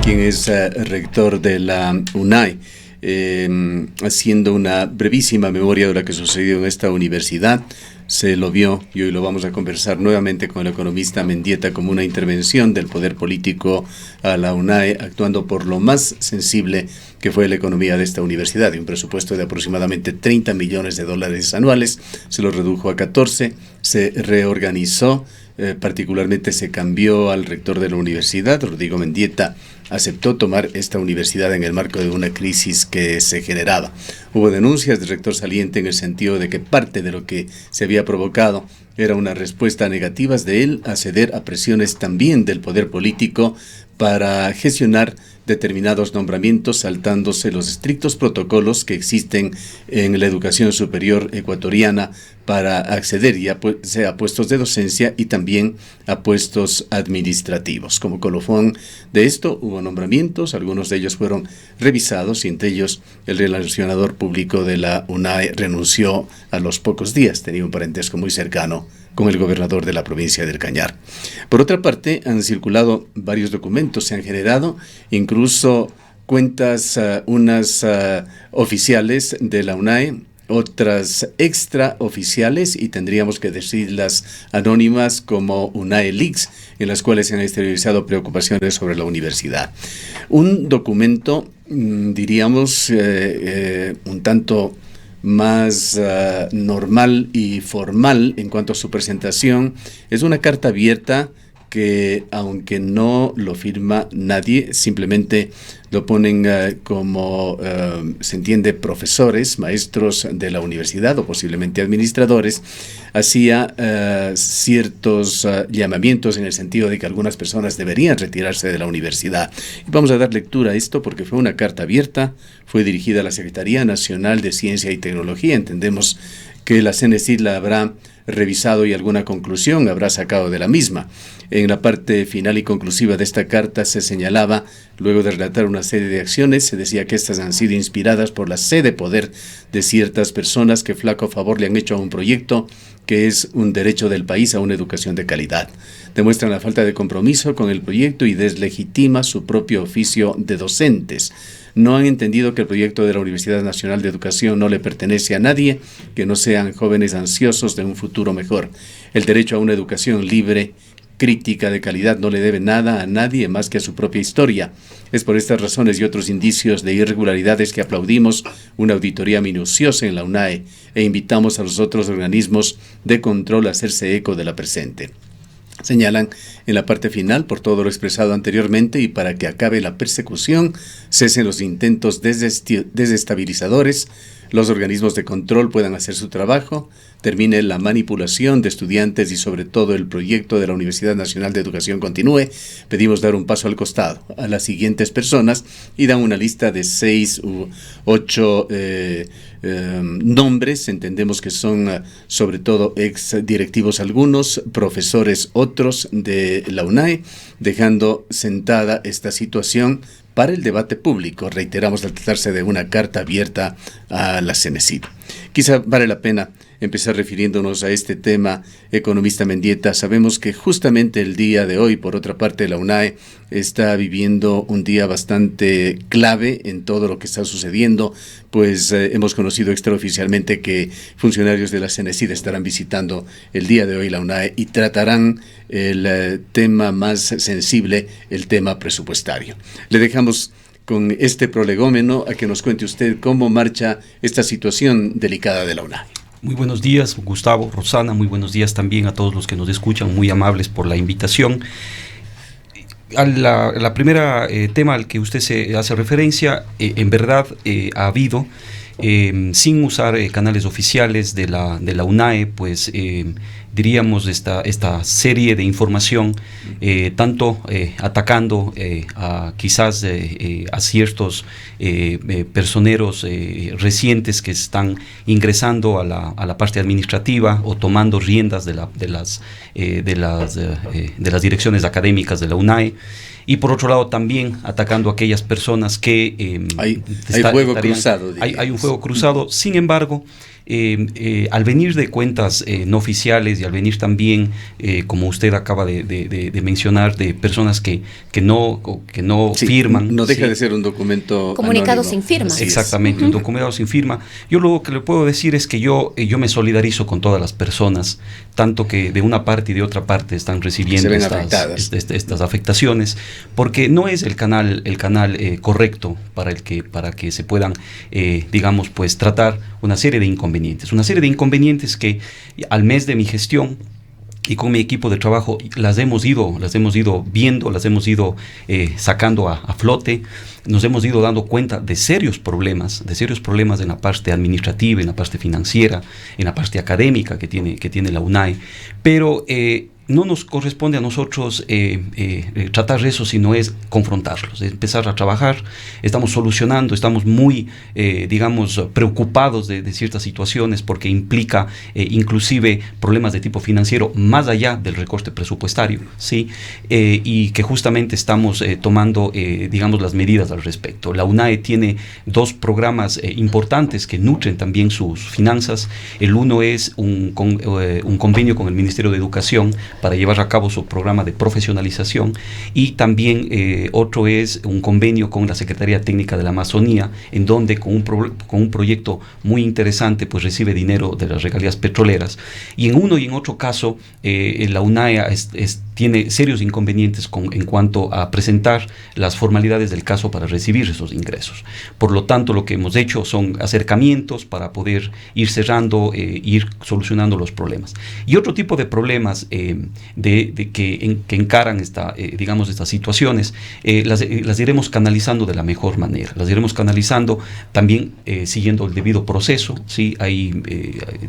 quien es rector de la UNAE, haciendo una brevísima memoria de lo que sucedió en esta universidad. Se lo vio, y hoy lo vamos a conversar nuevamente con el economista Mendieta, como una intervención del poder político a la UNAE, actuando por lo más sensible que fue la economía de esta universidad. De un presupuesto de aproximadamente $30 millones anuales, se lo redujo a 14, se reorganizó, particularmente se cambió al rector de la universidad. Rodrigo Mendieta aceptó tomar esta universidad en el marco de una crisis que se generaba. Hubo denuncias del rector saliente en el sentido de que parte de lo que se había provocado era una respuesta negativa de él a ceder a presiones también del poder político para gestionar determinados nombramientos, saltándose los estrictos protocolos que existen en la educación superior ecuatoriana para acceder ya sea a puestos de docencia y también a puestos administrativos. Como colofón de esto, hubo nombramientos, algunos de ellos fueron revisados, y entre ellos el relacionador público de la UNAE renunció a los pocos días. Tenía un parentesco muy cercano con el gobernador de la provincia del Cañar. Por otra parte, han circulado varios documentos, se han generado incluso cuentas, unas oficiales de la UNAE, otras extraoficiales, y tendríamos que decirlas anónimas, como UNAE Leaks, en las cuales se han exteriorizado preocupaciones sobre la universidad. Un documento, diríamos, un tanto más normal y formal en cuanto a su presentación. Es una carta abierta que, aunque no lo firma nadie, simplemente lo ponen como, se entiende, profesores, maestros de la universidad o posiblemente administradores, hacía ciertos llamamientos en el sentido de que algunas personas deberían retirarse de la universidad. Y vamos a dar lectura a esto porque fue una carta abierta, fue dirigida a la Secretaría Nacional de Ciencia y Tecnología. Entendemos que la CNCIT la habrá revisado y alguna conclusión habrá sacado de la misma. En la parte final y conclusiva de esta carta se señalaba, luego de relatar una serie de acciones, se decía que estas han sido inspiradas por la sed de poder de ciertas personas que flaco favor le han hecho a un proyecto que es un derecho del país a una educación de calidad. Demuestran la falta de compromiso con el proyecto y deslegitima su propio oficio de docentes. No han entendido que el proyecto de la Universidad Nacional de Educación no le pertenece a nadie, que no sean jóvenes ansiosos de un futuro mejor. El derecho a una educación libre, crítica, de calidad, no le debe nada a nadie más que a su propia historia. Es por estas razones y otros indicios de irregularidades que aplaudimos una auditoría minuciosa en la UNAE e invitamos a los otros organismos de control a hacerse eco de la presente. Señalan en la parte final, por todo lo expresado anteriormente y para que acabe la persecución, cesen los intentos desestabilizadores, los organismos de control puedan hacer su trabajo, termine la manipulación de estudiantes y sobre todo el proyecto de la Universidad Nacional de Educación continúe. Pedimos dar un paso al costado a las siguientes personas y dan una lista de 6 u 8 nombres. Entendemos que son sobre todo ex directivos algunos, profesores otros de la UNAE, dejando sentada esta situación para el debate público. Reiteramos, al tratarse de una carta abierta a la CNCIT. Quizá vale la pena empezar refiriéndonos a este tema, economista Mendieta. Sabemos que justamente el día de hoy, por otra parte, la UNAE está viviendo un día bastante clave en todo lo que está sucediendo, pues hemos conocido extraoficialmente que funcionarios de la CNCIT estarán visitando el día de hoy la UNAE y tratarán el tema más sensible, el tema presupuestario. Le dejamos con este prolegómeno a que nos cuente usted cómo marcha esta situación delicada de la UNAE. Muy buenos días, Gustavo, Rosana, muy buenos días también a todos los que nos escuchan, muy amables por la invitación. La primera tema al que usted se hace referencia, en verdad ha habido, sin usar canales oficiales de la UNAE, pues diríamos esta serie de información, tanto atacando quizás a ciertos personeros recientes que están ingresando a la parte administrativa o tomando riendas de las direcciones académicas de la UNAE. Y por otro lado también atacando a aquellas personas que... hay fuego cruzado. Hay un fuego cruzado. Sin embargo, al venir de cuentas no oficiales y al venir también, como usted acaba de mencionar, de personas que no sí, firman. No deja de ser un documento comunicado anónimo. sin firma. Exactamente, un documento sin firma. Yo lo que le puedo decir es que yo me solidarizo con todas las personas, tanto que de una parte y de otra parte están recibiendo estas afectaciones, porque no es el canal correcto para que se puedan, digamos, pues tratar una serie de inconvenientes que al mes de mi gestión y con mi equipo de trabajo las hemos ido viendo, las hemos ido sacando a flote. Nos hemos ido dando cuenta de serios problemas en la parte administrativa, en la parte financiera, en la parte académica que tiene la UNAE, pero no nos corresponde a nosotros tratar eso, sino es confrontarlos, es empezar a trabajar. Estamos solucionando, estamos muy, digamos, preocupados de ciertas situaciones porque implica inclusive problemas de tipo financiero más allá del recorte presupuestario, ¿sí? Y que justamente estamos tomando, digamos, las medidas al respecto. La UNAE tiene dos programas importantes que nutren también sus finanzas. El uno es un convenio con el Ministerio de Educación para llevar a cabo su programa de profesionalización, y también otro es un convenio con la Secretaría Técnica de la Amazonía, en donde con un proyecto muy interesante pues recibe dinero de las regalías petroleras. Y en uno y en otro caso la UNAE tiene serios inconvenientes en cuanto a presentar las formalidades del caso para recibir esos ingresos. Por lo tanto, lo que hemos hecho son acercamientos para poder ir cerrando, ir solucionando los problemas. Y otro tipo de problemas que encaran digamos, estas situaciones, las iremos canalizando de la mejor manera. Las iremos canalizando también siguiendo el debido proceso, ¿sí? Ahí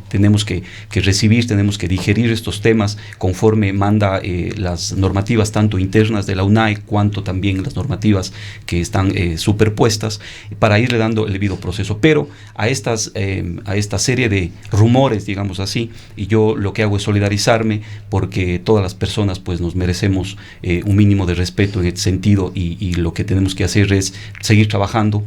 tenemos que recibir, tenemos que digerir estos temas conforme manda las normativas tanto internas de la UNAE cuanto también las normativas que están superpuestas, para irle dando el debido proceso. Pero a esta serie de rumores, digamos así, y yo lo que hago es solidarizarme, porque todas las personas pues nos merecemos un mínimo de respeto en este sentido, y lo que tenemos que hacer es seguir trabajando,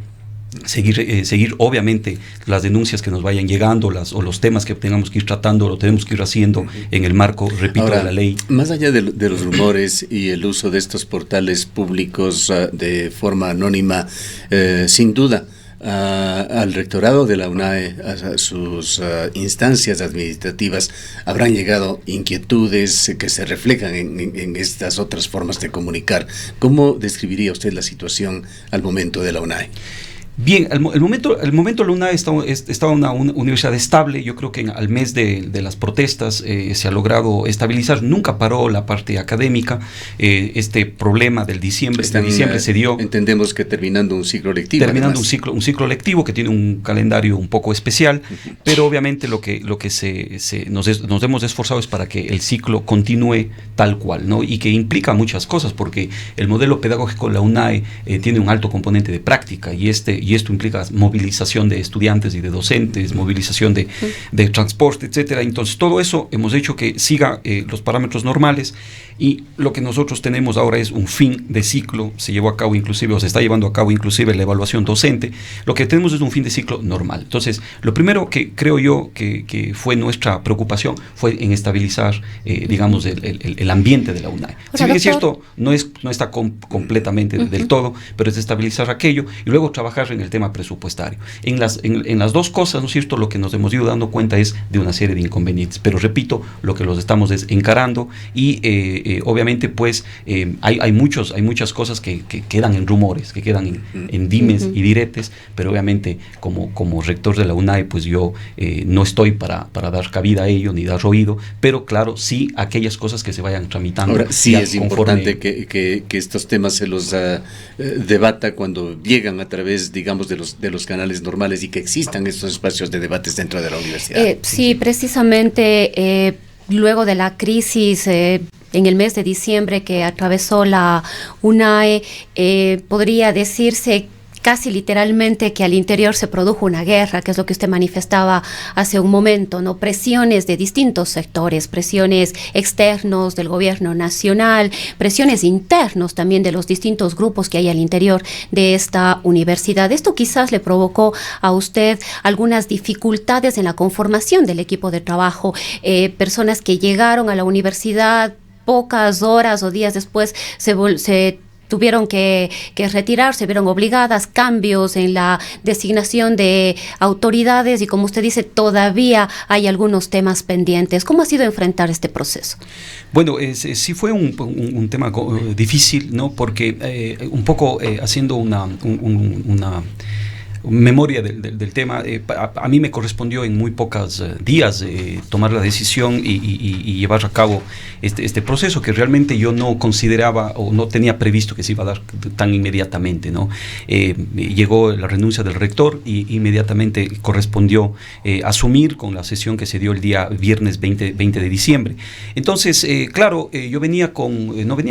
seguir obviamente las denuncias que nos vayan llegando, o los temas que tengamos que ir tratando, lo tenemos que ir haciendo en el marco, repito, ahora, de la ley. Más allá de los rumores y el uso de estos portales públicos de forma anónima, sin duda al rectorado de la UNAE, a sus instancias administrativas, habrán llegado inquietudes que se reflejan en estas otras formas de comunicar. ¿Cómo describiría usted la situación al momento de la UNAE? Bien, el momento la UNAE está una universidad estable. Yo creo que al mes de las protestas se ha logrado estabilizar. Nunca paró la parte académica. Este problema del diciembre se dio. Entendemos que terminando un ciclo lectivo. Terminando un ciclo lectivo que tiene un calendario un poco especial, pero obviamente lo que nos hemos esforzado es para que el ciclo continúe tal cual, ¿no? Y que implica muchas cosas, porque el modelo pedagógico de la UNAE tiene un alto componente de práctica, y esto implica movilización de estudiantes y de docentes, movilización de transporte, etcétera. Entonces, todo eso hemos hecho que siga los parámetros normales, y lo que nosotros tenemos ahora es un fin de ciclo. Se llevó a cabo inclusive, o se está llevando a cabo inclusive, la evaluación docente. Lo que tenemos es un fin de ciclo normal. Entonces, lo primero que creo yo que fue nuestra preocupación fue en estabilizar, digamos, el ambiente de la UNAE. Si bien es cierto, no está completamente del todo, pero es estabilizar aquello y luego trabajar en el tema presupuestario. En las dos cosas, ¿no es cierto?, lo que nos hemos ido dando cuenta es de una serie de inconvenientes, pero repito, lo que los estamos es encarando, y obviamente pues hay muchas cosas que quedan en rumores, que quedan en dimes y diretes, pero obviamente como rector de la UNAE pues yo no estoy para dar cabida a ello ni dar oído, pero claro, sí aquellas cosas que se vayan tramitando. Ahora sí es importante que estos temas se los debata cuando llegan a través, digamos, de los canales normales, y que existan estos espacios de debates dentro de la universidad. Sí, precisamente luego de la crisis en el mes de diciembre que atravesó la UNAE, podría decirse casi literalmente que al interior se produjo una guerra, que es lo que usted manifestaba hace un momento, ¿no? Presiones de distintos sectores, presiones externos del gobierno nacional, presiones internos también de los distintos grupos que hay al interior de esta universidad. Esto quizás le provocó a usted algunas dificultades en la conformación del equipo de trabajo, personas que llegaron a la universidad pocas horas o días después se tuvieron que retirar, se vieron obligadas, cambios en la designación de autoridades y, como usted dice, todavía hay algunos temas pendientes. ¿Cómo ha sido enfrentar este proceso? Bueno, sí fue un tema difícil, ¿no? Porque un poco haciendo una memoria del tema, a mí me correspondió en muy pocos días tomar la decisión y llevar a cabo este proceso que realmente yo no consideraba o no tenía previsto que se iba a dar tan inmediatamente, ¿no? Llegó la renuncia del rector y inmediatamente correspondió asumir con la sesión que se dio el día viernes 20 de diciembre. Entonces, claro, yo no venía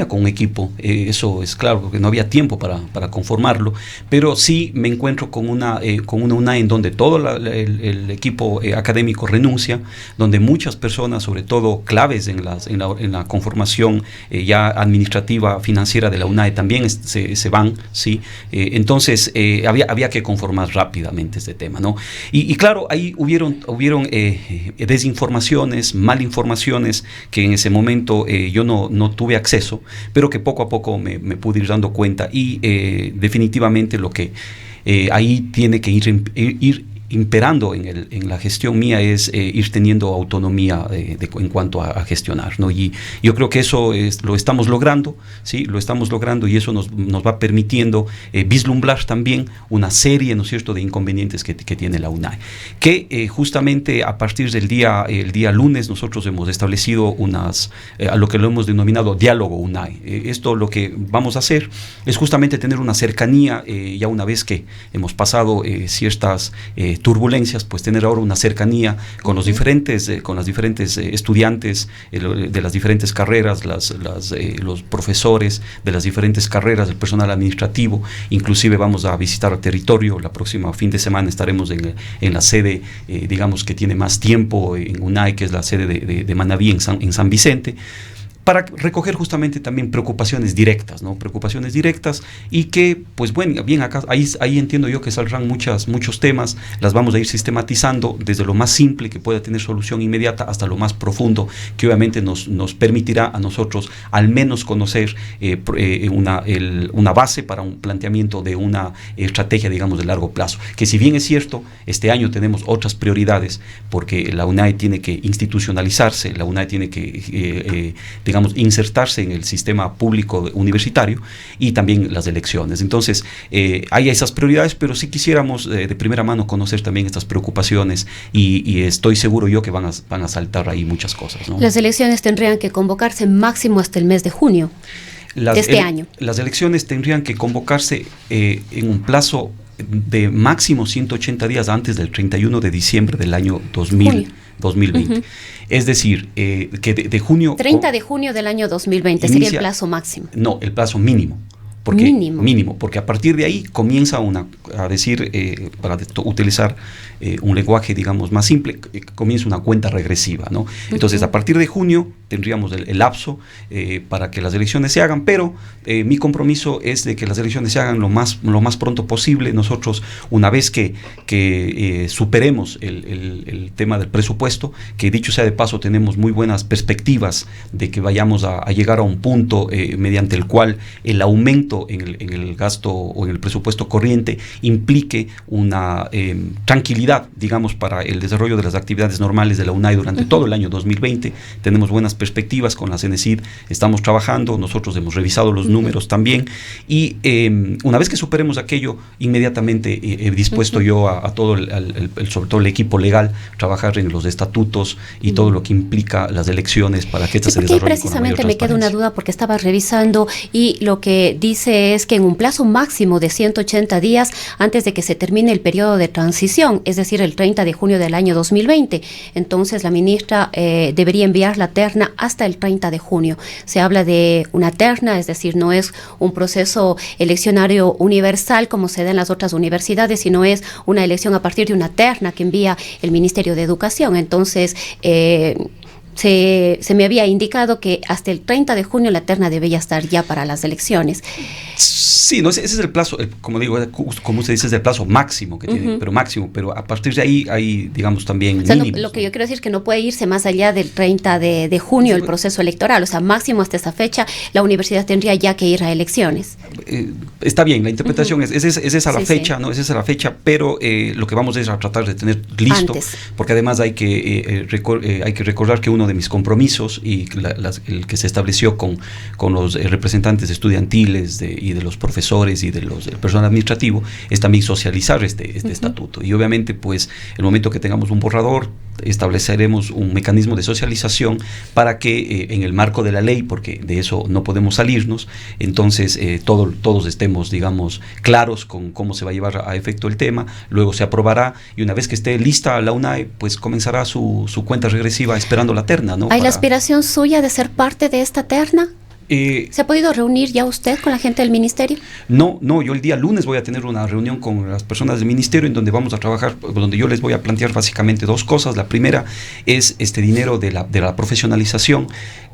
con un equipo, eso es claro, porque no había tiempo para conformarlo, pero sí me encuentro con una UNAE en donde todo el equipo académico renuncia, donde muchas personas, sobre todo claves en la conformación ya administrativa, financiera de la UNAE también se van, ¿sí? Entonces había que conformar rápidamente este tema, ¿no? Y claro, ahí hubieron desinformaciones, malinformaciones que en ese momento yo no tuve acceso, pero que poco a poco me pude ir dando cuenta y definitivamente lo que ahí tiene que ir imperando en la gestión mía es ir teniendo autonomía en cuanto a gestionar, ¿no? Y yo creo que eso lo estamos logrando, ¿sí? Lo estamos logrando y eso nos va permitiendo vislumbrar también una serie, ¿no es cierto?, de inconvenientes que tiene la UNAE. Que justamente a partir del el día lunes nosotros hemos establecido a lo que lo hemos denominado diálogo UNAE. Esto lo que vamos a hacer es justamente tener una cercanía, ya una vez que hemos pasado ciertas turbulencias, pues tener ahora una cercanía con los diferentes estudiantes de las diferentes carreras, los profesores de las diferentes carreras, el personal administrativo. Inclusive vamos a visitar territorio. La próxima fin de semana estaremos en la sede, digamos, que tiene más tiempo en UNAE, que es la sede de Manabí en San Vicente, para recoger justamente también preocupaciones directas, ¿no? Preocupaciones directas y que, pues bueno, bien acá, ahí entiendo yo que saldrán muchos temas, las vamos a ir sistematizando desde lo más simple que pueda tener solución inmediata hasta lo más profundo que obviamente nos permitirá a nosotros al menos conocer una base para un planteamiento de una estrategia, digamos, de largo plazo. Que si bien es cierto, este año tenemos otras prioridades porque la UNAE tiene que institucionalizarse, la UNAE tiene que, digamos, insertarse en el sistema público universitario y también las elecciones. Entonces, hay esas prioridades, pero sí quisiéramos de primera mano conocer también estas preocupaciones y estoy seguro yo que van a saltar ahí muchas cosas, ¿no? Las elecciones tendrían que convocarse máximo hasta el mes de junio de este año. Las elecciones tendrían que convocarse en un plazo de máximo 180 días antes del 31 de diciembre del año 2020. Uh-huh. Es decir, que de junio... 30 de junio del año 2020 sería el plazo máximo. No, el plazo mínimo. Mínimo, porque a partir de ahí comienza a decir, para utilizar un lenguaje, digamos, más simple, comienza una cuenta regresiva, ¿no? Entonces, a partir de junio tendríamos el lapso para que las elecciones se hagan, pero mi compromiso es de que las elecciones se hagan lo más pronto posible. Nosotros, una vez que superemos el tema del presupuesto, que dicho sea de paso, tenemos muy buenas perspectivas de que vayamos a llegar a un punto mediante el cual el aumento en el gasto o en el presupuesto corriente implique una tranquilidad, digamos, para el desarrollo de las actividades normales de la UNAE durante todo el año 2020. Tenemos buenas perspectivas con la CENESID, estamos trabajando, nosotros hemos revisado los números también y una vez que superemos aquello, inmediatamente he dispuesto yo a todo sobre todo el equipo legal, trabajar en los estatutos y todo lo que implica las elecciones para que estas se desarrollen. Precisamente me queda una duda porque estaba revisando y lo que dice es que en un plazo máximo de 180 días antes de que se termine el periodo de transición, es es decir, el 30 de junio del año 2020. Entonces, la ministra debería enviar la terna hasta el 30 de junio. Se habla de una terna, es decir, no es un proceso eleccionario universal como se da en las otras universidades, sino es una elección a partir de una terna que envía el Ministerio de Educación. Entonces, se me había indicado que hasta el 30 de junio la terna debía estar ya para las elecciones. Sí, no, ese es el plazo, como digo, como usted dice, es el plazo máximo que tiene, pero a partir de ahí hay, digamos, también o sea, mínimos. Lo que yo quiero decir es que no puede irse más allá del 30 de junio el proceso electoral, o sea, máximo hasta esa fecha la universidad tendría ya que ir a elecciones. Está bien, la interpretación es esa la fecha, sí. ¿no? Es esa la fecha, pero lo que vamos es a tratar de tener listo, antes. Porque además hay que recordar que uno de mis compromisos y el que se estableció con los representantes estudiantiles y de los profesores y del personal administrativo es también socializar este estatuto, y obviamente pues el momento que tengamos un borrador estableceremos un mecanismo de socialización para que en el marco de la ley, porque de eso no podemos salirnos, entonces todos estemos, digamos, claros con cómo se va a llevar a efecto el tema. Luego se aprobará y una vez que esté lista la UNAE, pues comenzará su cuenta regresiva esperando la terna, ¿no? ¿Hay la aspiración suya de ser parte de esta terna? ¿Se ha podido reunir ya usted con la gente del ministerio? No, yo el día lunes voy a tener una reunión con las personas del ministerio en donde vamos a trabajar, donde yo les voy a plantear básicamente dos cosas. La primera es este dinero de la profesionalización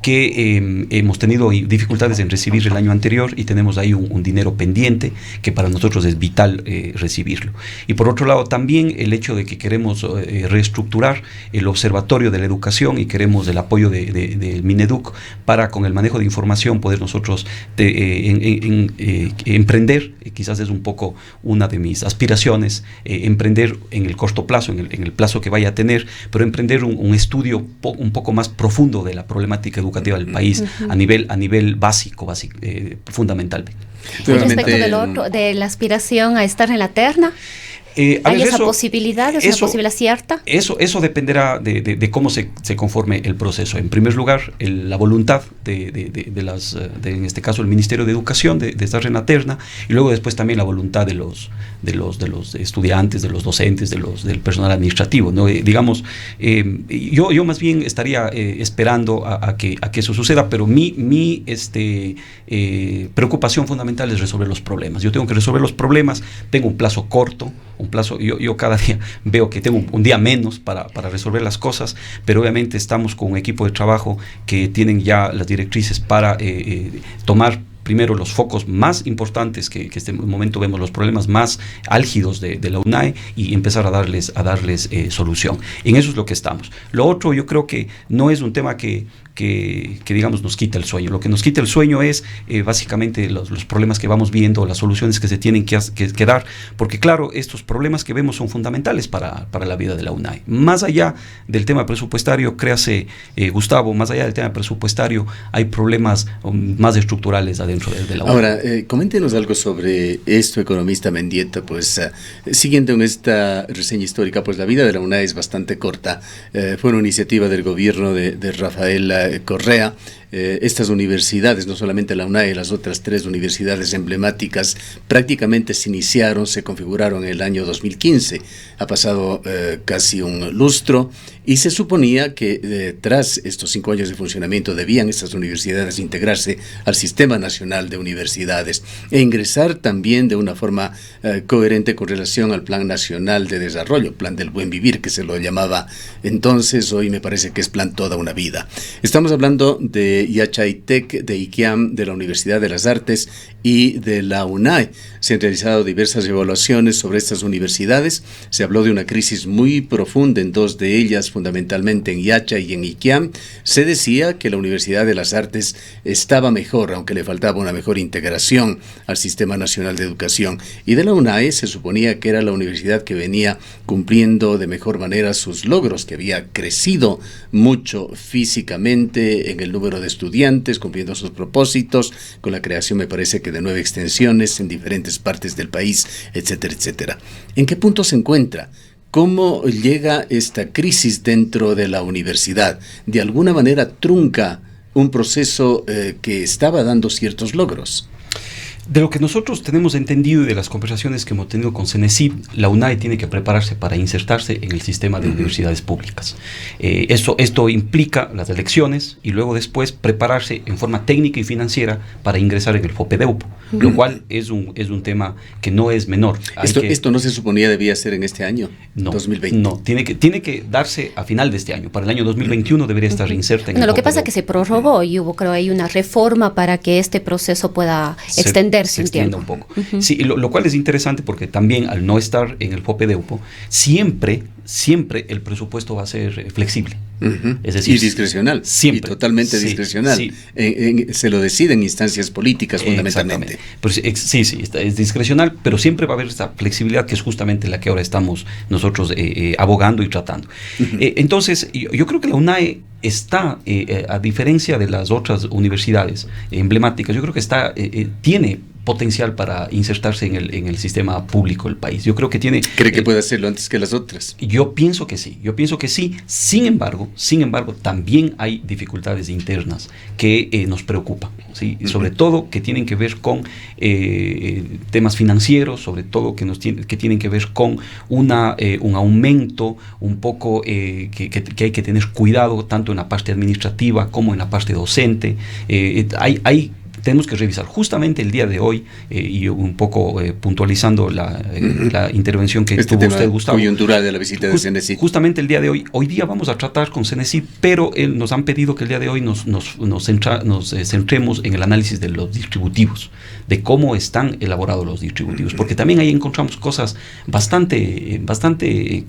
que hemos tenido dificultades en recibir el año anterior y tenemos ahí un dinero pendiente que para nosotros es vital recibirlo. Y por otro lado también el hecho de que queremos reestructurar el observatorio de la educación y queremos el apoyo del Mineduc para con el manejo de información poder nosotros emprender, quizás es un poco una de mis aspiraciones, emprender en el corto plazo, en el plazo que vaya a tener, pero emprender un estudio un poco más profundo de la problemática educativa del país a nivel básico, fundamental. Respecto de la aspiración a estar en la terna, ¿hay esa posibilidad? ¿Es una posibilidad cierta? Eso dependerá de cómo se conforme el proceso. En primer lugar, la voluntad en este caso el Ministerio de Educación de estar en la terna, y luego después también la voluntad de los estudiantes, de los docentes, del personal administrativo, ¿no? Digamos, yo más bien estaría esperando a que eso suceda, pero mi preocupación fundamental es resolver los problemas. Yo tengo que resolver los problemas, tengo un plazo corto, yo cada día veo que tengo un día menos para resolver las cosas, pero obviamente estamos con un equipo de trabajo que tienen ya las directrices para tomar primero los focos más importantes, que en este momento vemos los problemas más álgidos de la UNAE, y empezar a darles solución. En eso es lo que estamos. Lo otro, yo creo que no es un tema que digamos nos quita el sueño. Lo que nos quita el sueño es básicamente los problemas que vamos viendo, las soluciones que se tienen que dar, porque claro, estos problemas que vemos son fundamentales para la vida de la UNAE. Más allá del tema presupuestario, créase, Gustavo, más allá del tema presupuestario, hay problemas más estructurales adentro de la UNAE. Ahora, coméntenos algo sobre esto, economista Mendieta, pues siguiendo en esta reseña histórica, pues la vida de la UNAE es bastante corta. Fue una iniciativa del gobierno de Rafael Correa. Estas universidades, no solamente la UNAE, las otras tres universidades emblemáticas, prácticamente se iniciaron, se configuraron en el año 2015. Ha pasado casi un lustro y se suponía que tras estos 5 años de funcionamiento debían estas universidades integrarse al Sistema Nacional de Universidades e ingresar también de una forma coherente con relación al Plan Nacional de Desarrollo, Plan del Buen Vivir, que se lo llamaba entonces. Hoy me parece que es Plan Toda una Vida. Estamos hablando de Yachaitec, de IQIAM, de la Universidad de las Artes y de la UNAE. Se han realizado diversas evaluaciones sobre estas universidades. Se habló de una crisis muy profunda en 2 de ellas, fundamentalmente en Yacha y en IQIAM. Se decía que la Universidad de las Artes estaba mejor, aunque le faltaba una mejor integración al Sistema Nacional de Educación. Y de la UNAE se suponía que era la universidad que venía cumpliendo de mejor manera sus logros, que había crecido mucho físicamente en el número de estudiantes, cumpliendo sus propósitos, con la creación, me parece que de 9 extensiones en diferentes partes del país, etcétera, etcétera. ¿En qué punto se encuentra? ¿Cómo llega esta crisis dentro de la universidad? ¿De alguna manera trunca un proceso que estaba dando ciertos logros? De lo que nosotros tenemos entendido y de las conversaciones que hemos tenido con CENESID, la UNAE tiene que prepararse para insertarse en el sistema de universidades públicas. Esto implica las elecciones y luego después prepararse en forma técnica y financiera para ingresar en el FOPEDEUPO, lo cual es un tema que no es menor. Esto no se suponía debía ser en este año, no, 2020. No, tiene que darse a final de este año. Para el año 2021 debería estar reinserta en el lo que FOPEDEUPO. pasa es que se prorrogó y hubo, creo, ahí una reforma para que este proceso pueda extenderse un tiempo. Un poco. Sí, lo cual es interesante porque también al no estar en el FOPEDEUPO, siempre el presupuesto va a ser flexible. Es decir, y discrecional. Siempre. Y totalmente discrecional. Sí. Se lo deciden instancias políticas fundamentalmente. Pues, es discrecional, pero siempre va a haber esta flexibilidad que es justamente la que ahora estamos nosotros abogando y tratando. Entonces, yo creo que la UNAE está, a diferencia de las otras universidades emblemáticas, yo creo que tiene potencial para insertarse en el sistema público del país. Yo creo que tiene... ¿Cree que puede hacerlo antes que las otras? Yo pienso que sí. Sin embargo, también hay dificultades internas que nos preocupan, ¿sí? Sobre todo que tienen que ver con temas financieros, sobre todo que tienen que ver con un aumento un poco que hay que tener cuidado tanto en la parte administrativa como en la parte docente. Tenemos que revisar justamente el día de hoy, y un poco puntualizando la intervención que tuvo usted, Gustavo. Coyuntural de la visita de CENESID. Justamente el día de hoy día vamos a tratar con CENESID, pero nos han pedido que el día de hoy nos centremos en el análisis de los distributivos, de cómo están elaborados los distributivos, porque también ahí encontramos cosas bastante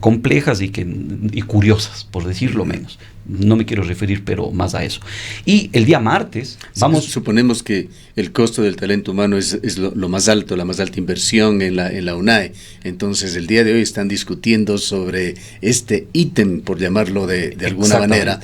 complejas y curiosas, por decirlo menos. No me quiero referir, pero más a eso. Y el día martes suponemos que el costo del talento humano es lo más alto, la más alta inversión en la UNAE. Entonces, el día de hoy están discutiendo sobre este ítem, por llamarlo de alguna manera,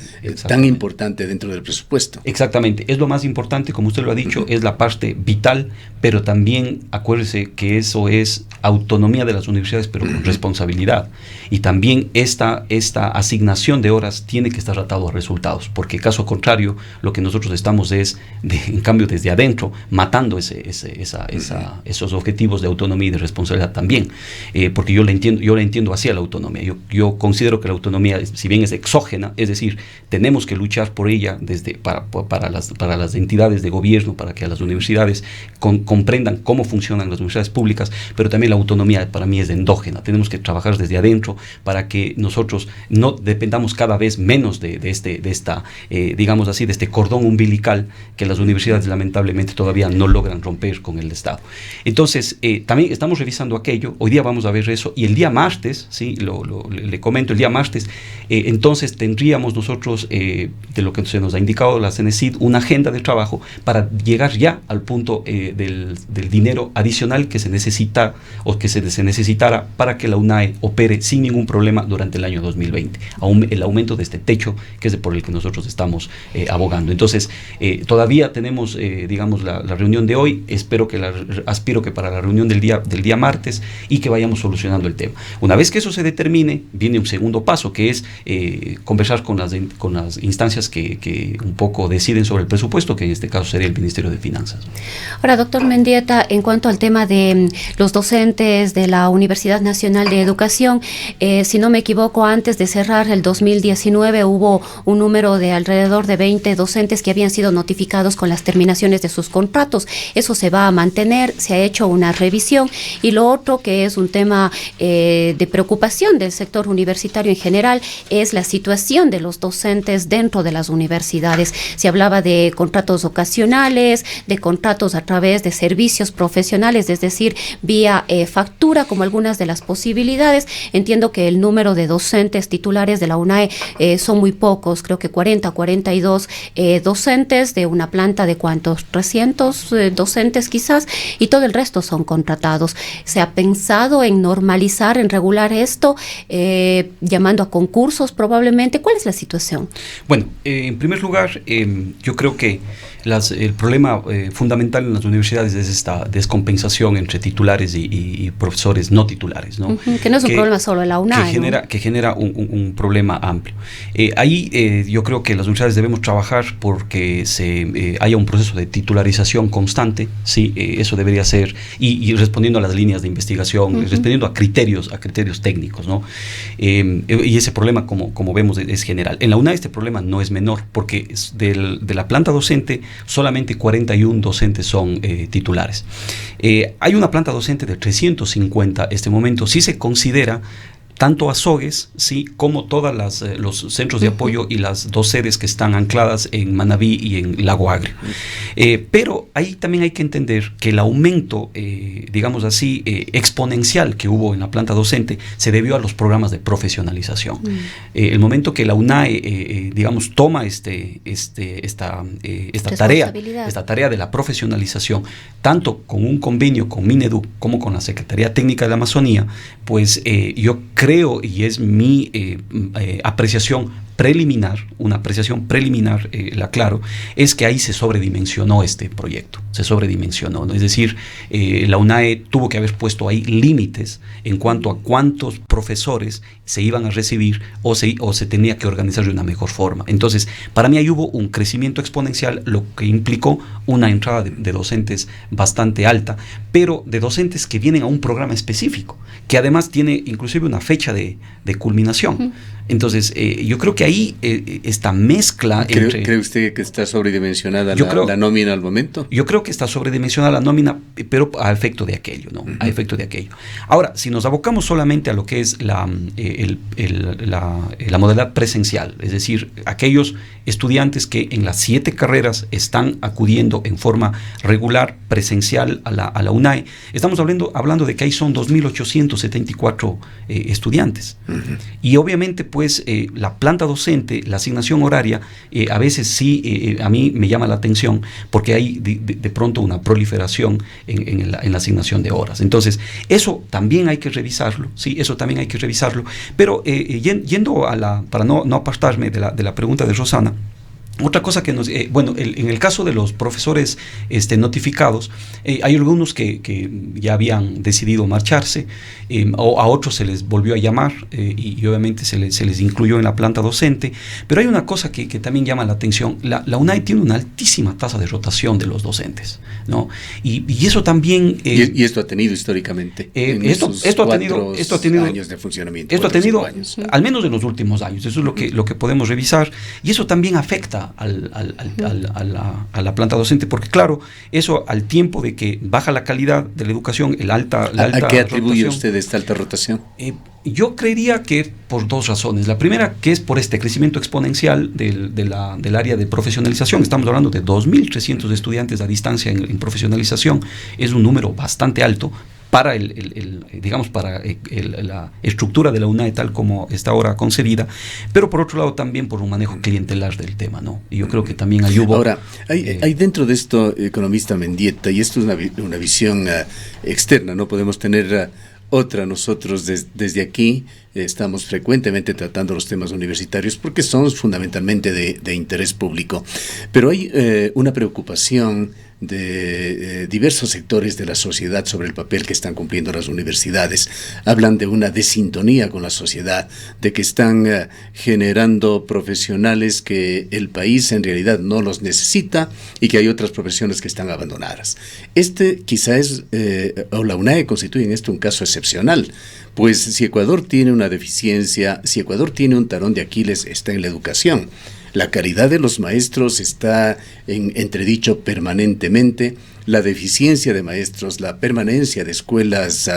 tan importante dentro del presupuesto. Exactamente. Es lo más importante, como usted lo ha dicho, es la parte vital, pero también acuérdese que eso es autonomía de las universidades, pero con responsabilidad. Y también esta asignación de horas tiene que estar atado a resultados, porque caso contrario, lo que nosotros estamos en cambio, desde adentro, matando esos objetivos de autonomía y de responsabilidad también, porque yo le entiendo hacia la autonomía. Yo considero que la autonomía, si bien es exógena, es decir, tenemos que luchar por ella para las entidades de gobierno, para que las universidades comprendan cómo funcionan las universidades públicas, pero también la autonomía para mí es endógena. Tenemos que trabajar desde adentro para que nosotros no dependamos cada vez menos de este cordón umbilical que las universidades lamentablemente todavía no logran romper con el Estado. Entonces, también estamos revisando aquello. Hoy día vamos a ver eso, y el día martes, ¿sí? Le comento, el día martes, entonces tendríamos nosotros, de lo que se nos ha indicado la CENESID, una agenda de trabajo para llegar ya al punto del dinero adicional que se necesita o que se necesitara para que la UNAE opere sin ningún problema durante el año 2020. El aumento de este techo que es por el que nosotros estamos abogando. Entonces, todavía tenemos, la reunión de hoy. Aspiro que para la reunión del día martes, y que vayamos solucionando el tema. Una vez que eso se determine, viene un segundo paso, que es conversar con las instancias que un poco deciden sobre el presupuesto, que en este caso sería el Ministerio de Finanzas. Ahora, doctor Mendieta, en cuanto al tema de los docentes de la Universidad Nacional de Educación, si no me equivoco, antes de cerrar el 2019 hubo un número de alrededor de 20 docentes que habían sido notificados con las terminaciones de sus contratos. Eso se va a mantener, se ha hecho una revisión. Y lo otro, que es un tema de preocupación del sector universitario en general, es la situación de los docentes dentro de las universidades. Se hablaba de contratos ocasionales, de contratos a través de servicios profesionales, es decir, vía factura, como algunas de las posibilidades. Entiendo que el número de docentes titulares de la UNAE son muy pocos, creo que 40 o 42 docentes de una planta de ¿cuántos? 300 docentes quizás, y todo el resto son contratados. ¿Se ha pensado en normalizar, en regular esto, llamando a concursos probablemente? ¿Cuál es la situación? Bueno, en primer lugar, yo creo que el problema fundamental en las universidades es esta descompensación entre titulares y profesores no titulares, ¿no? Que no es un problema solo de la UNAI, que genera un problema amplio. Ahí yo creo que las universidades debemos trabajar porque haya un proceso de titularización constante, ¿sí? Eso debería ser, y respondiendo a las líneas de investigación, respondiendo a criterios técnicos, ¿no? Y ese problema, como vemos, es general. En la UNAI este problema no es menor, porque de la planta docente solamente 41 docentes son titulares. Hay una planta docente de 350 este momento, si se considera tanto Azogues, sí, como todos los centros de apoyo y las 2 sedes que están ancladas en Manabí y en Lago Agrio. Pero ahí también hay que entender que el aumento, digamos así, exponencial que hubo en la planta docente se debió a los programas de profesionalización. El momento que la UNAE, digamos, toma esta tarea de la profesionalización, tanto con un convenio con Minedu como con la Secretaría Técnica de la Amazonía, pues yo creo, y es mi apreciación preliminar, una apreciación preliminar, la aclaro, es que ahí se sobredimensionó este proyecto, se sobredimensionó, ¿no? Es decir, la UNAE tuvo que haber puesto ahí límites en cuanto a cuántos profesores se iban a recibir o se tenía que organizar de una mejor forma. Entonces, para mí ahí hubo un crecimiento exponencial, lo que implicó una entrada de docentes bastante alta, pero de docentes que vienen a un programa específico, que además tiene inclusive una fecha de culminación. Entonces, yo creo que ahí esta mezcla ¿Cree usted que está sobredimensionada la nómina al momento? Yo creo que está sobredimensionada la nómina, pero a efecto de aquello, ¿no? A efecto de aquello. Ahora, si nos abocamos solamente a lo que es la modalidad presencial, es decir, aquellos estudiantes que en las 7 carreras están acudiendo en forma regular, presencial a la UNAE, estamos hablando de que ahí son 2.874 estudiantes. Y obviamente, pues, la planta docente, la asignación horaria, a veces sí, a mí me llama la atención, porque hay de pronto una proliferación en la asignación de horas. Entonces, eso también hay que revisarlo, sí, eso también hay que revisarlo. Pero yendo para no apartarme de la pregunta de Rosana, otra cosa que en el caso de los profesores notificados, hay algunos que ya habían decidido marcharse, o a otros se les volvió a llamar, y obviamente se les incluyó en la planta docente. Pero hay una cosa que también llama la atención. La UNAI tiene una altísima tasa de rotación de los docentes, ¿no? Y eso también... y esto ha tenido históricamente esto ha tenido años de funcionamiento. Esto ha tenido, al menos en los últimos años, eso es lo que podemos revisar, y eso también afecta a la planta docente, porque claro, eso al tiempo de que baja la calidad de la educación, ¿a qué atribuye usted esta alta rotación? Yo creería que por 2 razones. La primera, que es por este crecimiento exponencial del área de profesionalización. Estamos hablando de 2.300 estudiantes a distancia en profesionalización. Es un número bastante alto para la estructura de la UNAE tal como está ahora concebida, pero por otro lado también por un manejo clientelar del tema, ¿no? Y yo creo que también ayudó. Ahora, hay dentro de esto, economista Mendieta, y esto es una visión externa, no podemos tener otra nosotros desde aquí. Estamos frecuentemente tratando los temas universitarios porque son fundamentalmente de interés público, pero hay una preocupación de diversos sectores de la sociedad sobre el papel que están cumpliendo las universidades. Hablan de una desintonía con la sociedad, de que están generando profesionales que el país en realidad no los necesita y que hay otras profesiones que están abandonadas. Quizá o la UNAE constituye en esto un caso excepcional, pues si Ecuador tiene una deficiencia, si Ecuador tiene un talón de Aquiles, está en la educación. La calidad de los maestros está en entredicho permanentemente. La deficiencia de maestros, la permanencia de escuelas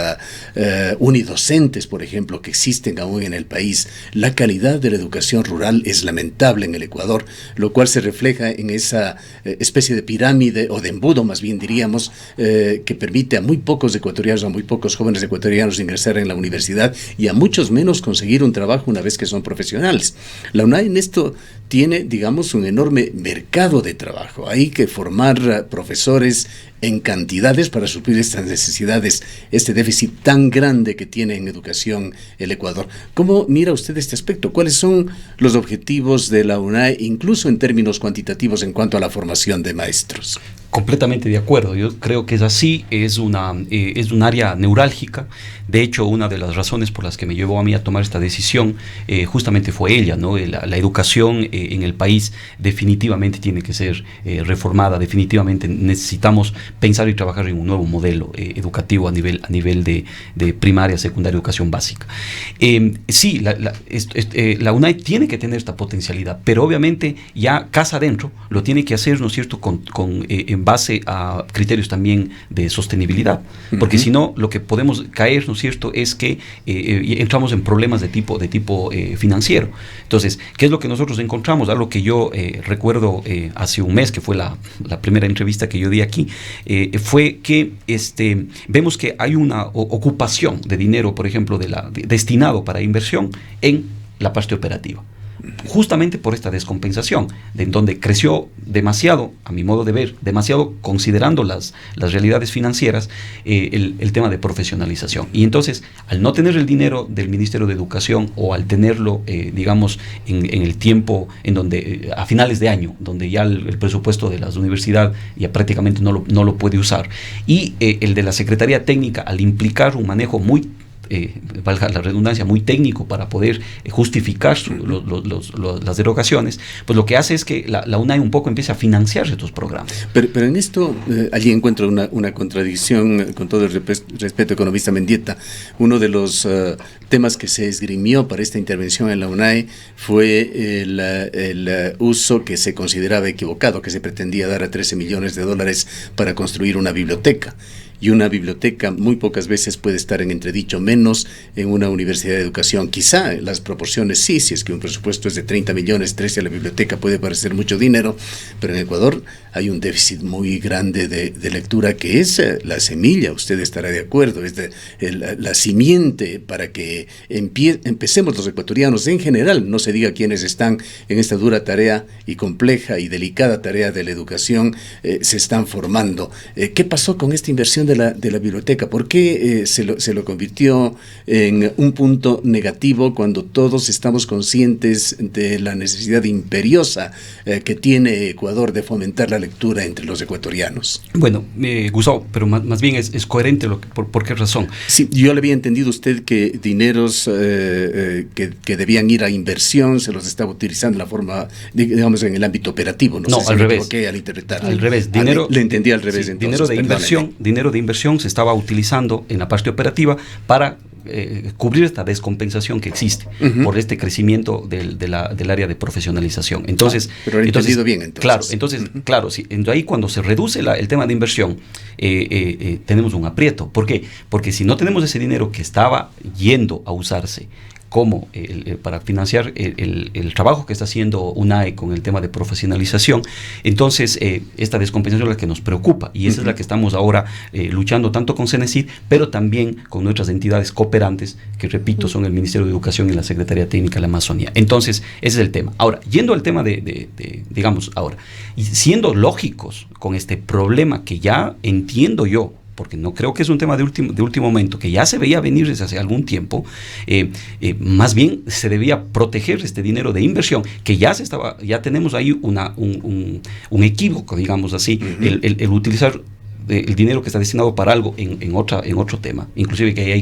unidocentes, por ejemplo, que existen aún en el país. La calidad de la educación rural es lamentable en el Ecuador, lo cual se refleja en esa especie de pirámide, o de embudo más bien diríamos, que permite a muy pocos ecuatorianos, a muy pocos jóvenes ecuatorianos ingresar en la universidad y a muchos menos conseguir un trabajo una vez que son profesionales. La UNAI en esto tiene, digamos, un enorme mercado de trabajo. Hay que formar profesores en cantidades para suplir estas necesidades, este déficit tan grande que tiene en educación el Ecuador. ¿Cómo mira usted este aspecto? ¿Cuáles son los objetivos de la UNAE, incluso en términos cuantitativos, en cuanto a la formación de maestros? Completamente de acuerdo, yo creo que es así, es un área neurálgica. De hecho, una de las razones por las que me llevó a mí a tomar esta decisión justamente fue ella, ¿no? La educación en el país definitivamente tiene que ser reformada, definitivamente necesitamos pensar y trabajar en un nuevo modelo educativo a nivel de primaria, secundaria, educación básica. Sí, la UNAE tiene que tener esta potencialidad, pero obviamente ya casa adentro lo tiene que hacer, ¿no es cierto?, en base a criterios también de sostenibilidad, porque si no, lo que podemos caer, ¿no es cierto?, es que entramos en problemas de tipo financiero. Entonces, ¿qué es lo que nosotros encontramos? Algo que yo recuerdo hace un mes, que fue la primera entrevista que yo di aquí, fue que vemos que hay una ocupación de dinero, por ejemplo, destinado para inversión en la parte operativa, justamente por esta descompensación, en donde creció demasiado, a mi modo de ver, demasiado considerando las realidades financieras, el tema de profesionalización. Y entonces, al no tener el dinero del Ministerio de Educación, o al tenerlo, digamos, en el tiempo en donde, a finales de año, donde ya el presupuesto de las universidades ya prácticamente no lo puede usar, y el de la Secretaría Técnica, al implicar un manejo muy valga la redundancia, muy técnico para poder justificar las derogaciones, pues lo que hace es que la UNAE un poco empieza a financiar estos programas. Pero en esto, allí encuentro una contradicción, con todo el respeto, economista Mendieta. Uno de los temas que se esgrimió para esta intervención en la UNAE fue el uso que se consideraba equivocado, que se pretendía dar a $13 millones para construir una biblioteca. Y una biblioteca muy pocas veces puede estar en entredicho, menos en una universidad de educación. Quizá las proporciones sí, si es que un presupuesto es de 30 millones, 13 a la biblioteca puede parecer mucho dinero, pero en Ecuador hay un déficit muy grande de lectura, que es la semilla, usted estará de acuerdo, es la simiente para que empecemos los ecuatorianos en general, no se diga quienes están en esta dura tarea y compleja y delicada tarea de la educación, se están formando. ¿Qué pasó con esta inversión de la biblioteca? ¿Por qué se lo convirtió en un punto negativo cuando todos estamos conscientes de la necesidad imperiosa que tiene Ecuador de fomentar la lectura entre los ecuatorianos? Bueno, Gustavo, pero más bien es coherente. ¿Por qué razón? Sí, yo le había entendido usted que dineros que debían ir a inversión se los estaba utilizando de la forma, digamos, en el ámbito operativo. No sé si al me revés. equivoqué al interpretar. Al revés. Le entendí al revés, sí, entonces. Dinero de inversión se estaba utilizando en la parte operativa para cubrir esta descompensación que existe por este crecimiento del área de profesionalización. Entonces, pero lo he entendido bien, entonces. Claro, entonces, claro, sí, ahí cuando se reduce el tema de inversión, tenemos un aprieto. ¿Por qué? Porque si no tenemos ese dinero que estaba yendo a usarse como para financiar el trabajo que está haciendo UNAE con el tema de profesionalización, entonces esta descompensación es la que nos preocupa, y esa es la que estamos ahora luchando tanto con CENESID, pero también con nuestras entidades cooperantes, que repito, son el Ministerio de Educación y la Secretaría Técnica de la Amazonía. Entonces, ese es el tema. Ahora, yendo al tema digamos ahora, y siendo lógicos con este problema que ya entiendo yo, porque no creo que es un tema de último momento, que ya se veía venir desde hace algún tiempo, más bien se debía proteger este dinero de inversión, que ya tenemos ahí un equívoco, digamos así, el utilizar el dinero que está destinado para algo en otro tema, inclusive que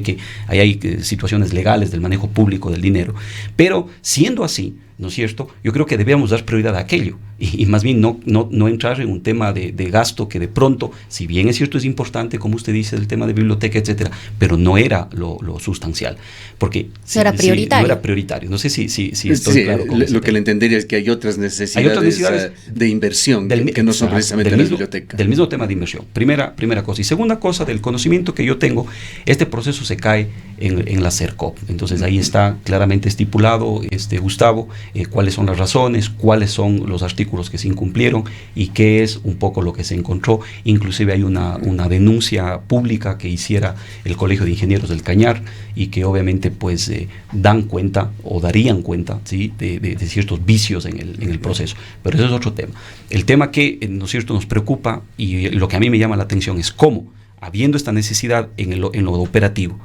ahí hay situaciones legales del manejo público del dinero. Pero siendo así, ¿no es cierto?, yo creo que debíamos dar prioridad a aquello y más bien no entrar en un tema de gasto que de pronto, si bien es cierto, es importante, como usted dice, el tema de biblioteca, etcétera, pero no era lo sustancial, porque no era prioritario. No era prioritario. No sé si estoy claro con eso. Lo que le entendería es que hay otras necesidades de inversión que no son precisamente la biblioteca. Del mismo tema de inversión, primera cosa. Y segunda cosa, del conocimiento que yo tengo, este proceso se cae en la CERCOP. Entonces ahí está claramente estipulado, Gustavo, cuáles son las razones, cuáles son los artículos que se incumplieron y qué es un poco lo que se encontró. Inclusive hay una denuncia pública que hiciera el Colegio de Ingenieros del Cañar y que obviamente pues dan cuenta o darían cuenta, ¿sí?, de ciertos vicios en el proceso. Pero eso es otro tema. El tema que ¿no es cierto?, nos preocupa y lo que a mí me llama la atención es cómo, habiendo esta necesidad en lo operativo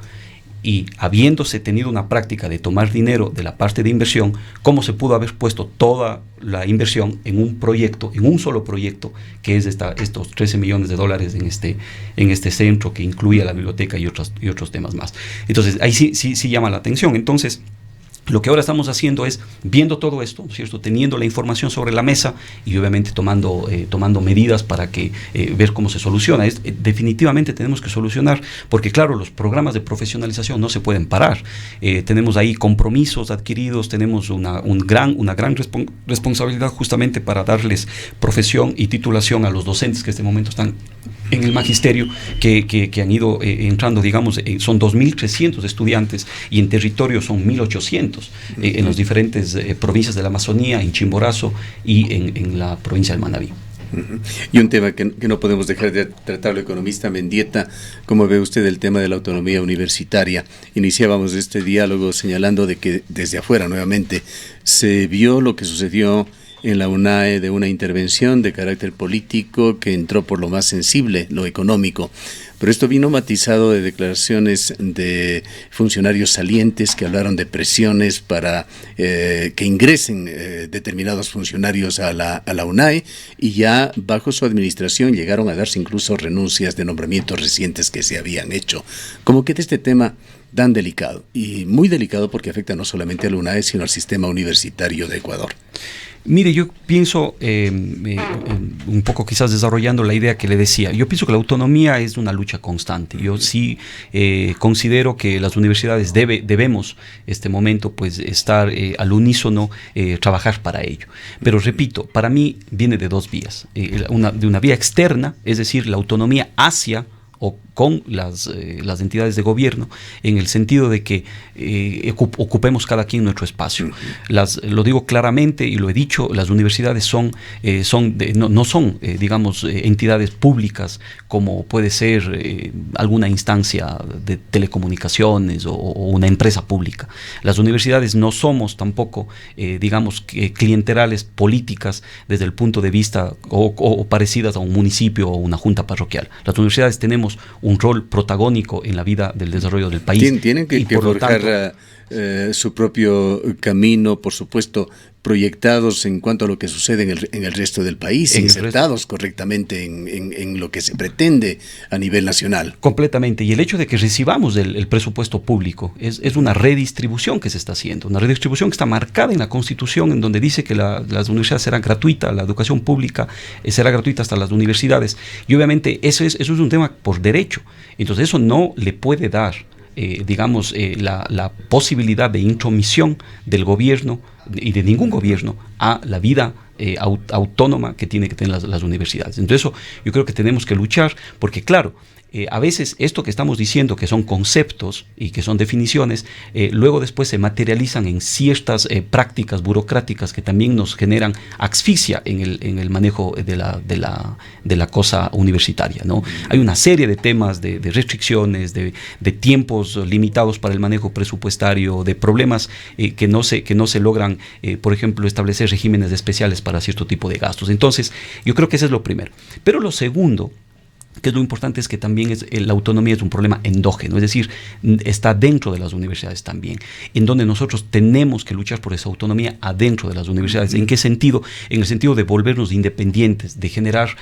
y habiéndose tenido una práctica de tomar dinero de la parte de inversión, cómo se pudo haber puesto toda la inversión en un proyecto, en un solo proyecto, que es estos 13 millones de dólares en este centro que incluye la biblioteca y otros temas más. Entonces, ahí sí llama la atención. Entonces, lo que ahora estamos haciendo es, viendo todo esto, ¿cierto?, teniendo la información sobre la mesa y obviamente tomando medidas para ver cómo se soluciona. Definitivamente tenemos que solucionar, porque claro, los programas de profesionalización no se pueden parar. Tenemos ahí compromisos adquiridos, tenemos una gran responsabilidad justamente para darles profesión y titulación a los docentes que en este momento están en el magisterio, que han ido entrando, digamos, son 2.300 estudiantes y en territorio son 1.800 en las diferentes provincias de la Amazonía, en Chimborazo y en la provincia del Manabí. Y un tema que no podemos dejar de tratarlo, economista Mendieta, ¿cómo ve usted el tema de la autonomía universitaria? Iniciábamos este diálogo señalando de que desde afuera nuevamente se vio lo que sucedió en la UNAE de una intervención de carácter político que entró por lo más sensible, lo económico. Pero esto vino matizado de declaraciones de funcionarios salientes que hablaron de presiones para que ingresen determinados funcionarios a la UNAE, y ya bajo su administración llegaron a darse incluso renuncias de nombramientos recientes que se habían hecho. ¿Cómo queda este tema tan delicado? Y muy delicado porque afecta no solamente a la UNAE, sino al sistema universitario de Ecuador. Mire, yo pienso, un poco quizás desarrollando la idea que le decía, yo pienso que la autonomía es una lucha constante. Yo sí considero que las universidades debemos, este momento, pues estar al unísono, trabajar para ello. Pero repito, para mí viene de dos vías. De una vía externa, es decir, la autonomía hacia o con las entidades de gobierno, en el sentido de que ocupemos cada quien nuestro espacio. Lo digo claramente y lo he dicho, las universidades no son entidades públicas como puede ser alguna instancia de telecomunicaciones o una empresa pública. Las universidades no somos tampoco, clientelales políticas desde el punto de vista o parecidas a un municipio o una junta parroquial. Las universidades tenemos un rol protagónico en la vida del desarrollo del país. Tienen que forjar su propio camino, por supuesto, proyectados en cuanto a lo que sucede en el resto del país, insertados correctamente en lo que se pretende a nivel nacional. Completamente, y el hecho de que recibamos el presupuesto público es una redistribución que se está haciendo, una redistribución que está marcada en la Constitución, en donde dice que las universidades serán gratuitas, la educación pública será gratuita hasta las universidades, y obviamente eso es un tema por derecho. Entonces eso no le puede dar la posibilidad de intromisión del gobierno y de ningún gobierno a la vida autónoma que tiene que tener las universidades. Entonces eso yo creo que tenemos que luchar, porque claro, a veces esto que estamos diciendo, que son conceptos y que son definiciones, luego después se materializan en ciertas prácticas burocráticas que también nos generan asfixia en el manejo de la cosa universitaria, ¿no? Hay una serie de temas de restricciones, de tiempos limitados para el manejo presupuestario, de problemas que no se logran, por ejemplo, establecer regímenes especiales para cierto tipo de gastos. Entonces, yo creo que eso es lo primero. Pero lo segundo, que es lo importante, es que también la autonomía es un problema endógeno, es decir, está dentro de las universidades también, en donde nosotros tenemos que luchar por esa autonomía adentro de las universidades. ¿En qué sentido? En el sentido de volvernos independientes, de generar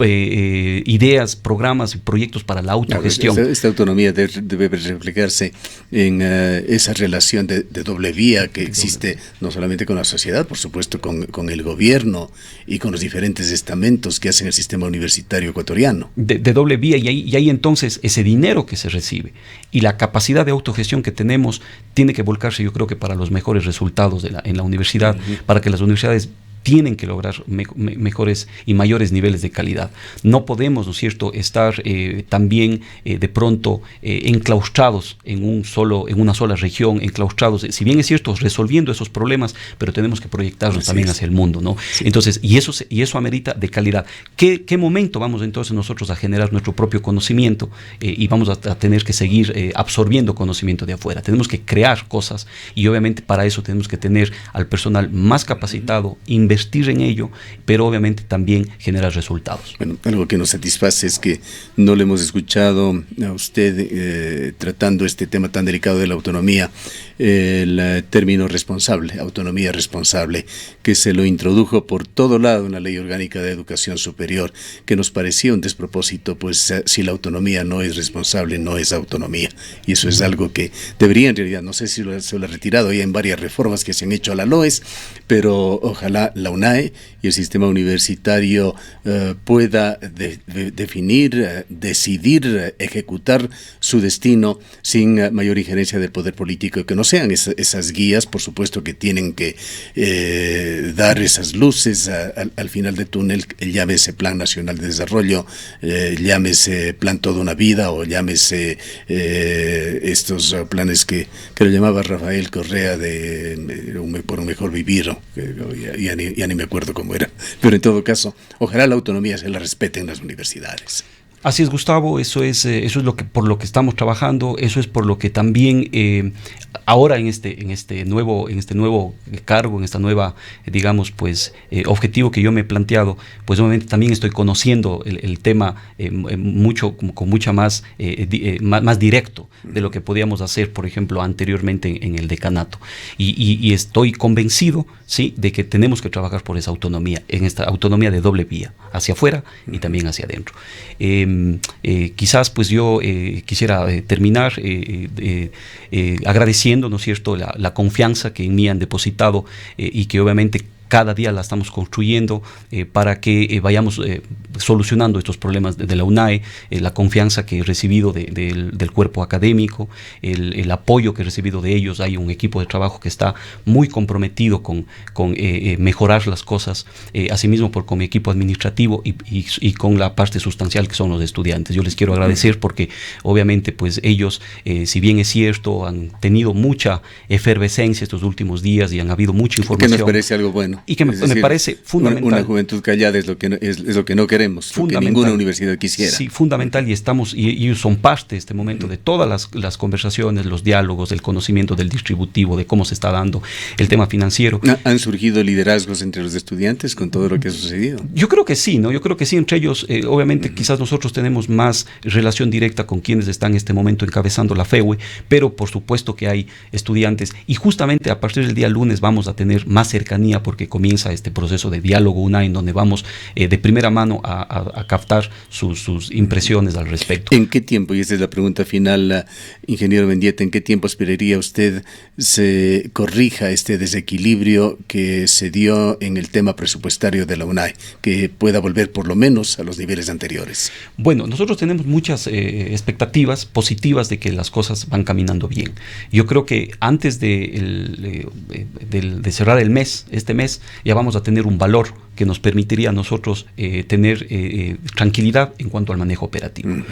ideas, programas y proyectos para la autogestión. Esta autonomía debe reflejarse en esa relación de doble vía que existe no solamente con la sociedad, por supuesto con el gobierno y con los diferentes estamentos que hacen el sistema universitario ecuatoriano. De doble vía, y ahí entonces ese dinero que se recibe y la capacidad de autogestión que tenemos tiene que volcarse, yo creo que para los mejores resultados en la universidad, para que las universidades tienen que lograr mejores y mayores niveles de calidad. No podemos, ¿no es cierto?, estar también de pronto enclaustrados en una sola región, enclaustrados, si bien es cierto, resolviendo esos problemas, pero tenemos que proyectarnos también hacia el mundo, ¿no? Sí. Entonces, y eso amerita de calidad. ¿Qué momento vamos entonces nosotros a generar nuestro propio conocimiento y vamos a tener que seguir absorbiendo conocimiento de afuera? Tenemos que crear cosas y obviamente para eso tenemos que tener al personal más capacitado, invertir en ello, pero obviamente también generar resultados. Bueno, algo que nos satisface es que no le hemos escuchado a usted tratando este tema tan delicado de la autonomía, el término responsable, autonomía responsable, que se lo introdujo por todo lado en la Ley Orgánica de Educación Superior, que nos parecía un despropósito, pues si la autonomía no es responsable, no es autonomía. Y eso es algo que debería en realidad, no sé si se lo ha retirado ya en varias reformas que se han hecho a la LOES, pero ojalá la UNAE y el sistema universitario pueda definir, decidir, ejecutar su destino sin mayor injerencia del poder político, que no sean esas guías, por supuesto que tienen que dar esas luces al final del túnel, llámese Plan Nacional de Desarrollo, llámese Plan Toda una Vida o llámese estos planes que lo llamaba Rafael Correa por un mejor vivir, ya ni me acuerdo cómo era, pero en todo caso, ojalá la autonomía se la respete en las universidades. Así es, Gustavo, eso es por lo que estamos trabajando, eso es por lo que también ahora en este nuevo cargo, en esta nueva, digamos, pues objetivo que yo me he planteado, pues obviamente también estoy conociendo el tema con mucha más directo de lo que podíamos hacer, por ejemplo, anteriormente en el decanato. Y estoy convencido, sí, de que tenemos que trabajar por esa autonomía, en esta autonomía de doble vía, hacia afuera y también hacia adentro. Quizás pues yo quisiera terminar agradeciendo, ¿no es cierto?, la confianza que en mí han depositado y que obviamente cada día la estamos construyendo para que vayamos solucionando estos problemas de la UNAE, la confianza que he recibido del cuerpo académico, el apoyo que he recibido de ellos. Hay un equipo de trabajo que está muy comprometido con mejorar las cosas, asimismo con mi equipo administrativo y con la parte sustancial que son los estudiantes. Yo les quiero agradecer porque obviamente pues ellos, si bien es cierto, han tenido mucha efervescencia estos últimos días y han habido mucha información. ¿Qué nos parece algo bueno? Y que me parece fundamental. Una juventud callada es lo que no queremos, lo que ninguna universidad quisiera. Sí, fundamental, y ellos son parte de este momento de todas las conversaciones, los diálogos, el conocimiento del distributivo, de cómo se está dando el tema financiero. ¿Han surgido liderazgos entre los estudiantes con todo lo que ha sucedido? Yo creo que sí, ¿no? Yo creo que sí, entre ellos, obviamente quizás nosotros tenemos más relación directa con quienes están en este momento encabezando la FEUE, pero por supuesto que hay estudiantes, y justamente a partir del día lunes vamos a tener más cercanía porque comienza este proceso de diálogo UNAE en donde vamos de primera mano a captar sus impresiones al respecto. ¿En qué tiempo, y esta es la pregunta final, ingeniero Mendieta, en qué tiempo esperaría usted se corrija este desequilibrio que se dio en el tema presupuestario de la UNAE, que pueda volver por lo menos a los niveles anteriores? Bueno, nosotros tenemos muchas expectativas positivas de que las cosas van caminando bien. Yo creo que antes de cerrar este mes, ya vamos a tener un valor que nos permitiría a nosotros tener tranquilidad en cuanto al manejo operativo.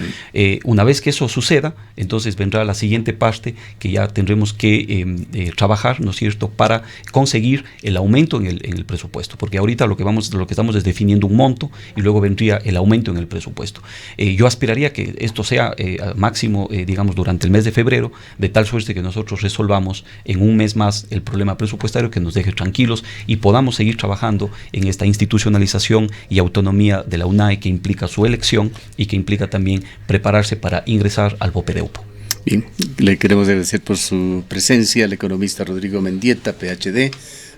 Una vez que eso suceda, entonces vendrá la siguiente parte que ya tendremos que trabajar, ¿no es cierto?, para conseguir el aumento en el presupuesto, porque ahorita lo que estamos es definiendo un monto y luego vendría el aumento en el presupuesto. Yo aspiraría que esto sea máximo, digamos, durante el mes de febrero, de tal suerte que nosotros resolvamos en un mes más el problema presupuestario, que nos deje tranquilos y podamos seguir trabajando en esta institucionalización y autonomía de la UNAE, que implica su elección y que implica también prepararse para ingresar al BOPEDEUPO. Bien, le queremos agradecer por su presencia al economista Rodrigo Mendieta, PhD,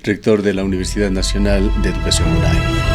rector de la Universidad Nacional de Educación UNAE.